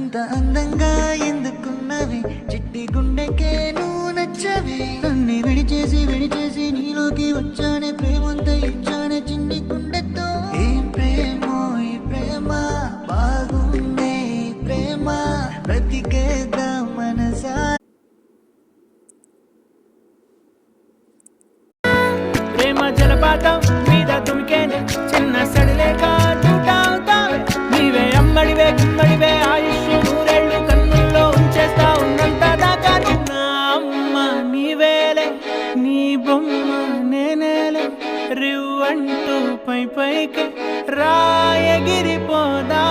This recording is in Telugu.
అంత అందంగా ఎందుకున్నవి చిట్టి గుండెకే నువ్వు నచ్చవి నన్ను విడిచేసి నీలోకి వచ్చానే ప్రేమంతా ఇచ్చానే చిన్ని గుండెతో ఏం ప్రేమో ఈ ప్రేమ బాగుందే ఈ ప్రేమ బ్రతికేద్దా మనసా ప్రేమ జలపాతం మీద తుమికేనే చిన్న సడిలేక చూటావుతావే నీవే అమ్మడివే గుమ్మడివే ఆయుష్ నూరేళ్ళు కన్నుల్లో ఉంచేస్తా ఉన్నంత దాకా నా అమ్మ నీవేలే నీ బొమ్మ నేనేలే రివ్వంటూ పైకి రాయగిరిపోదా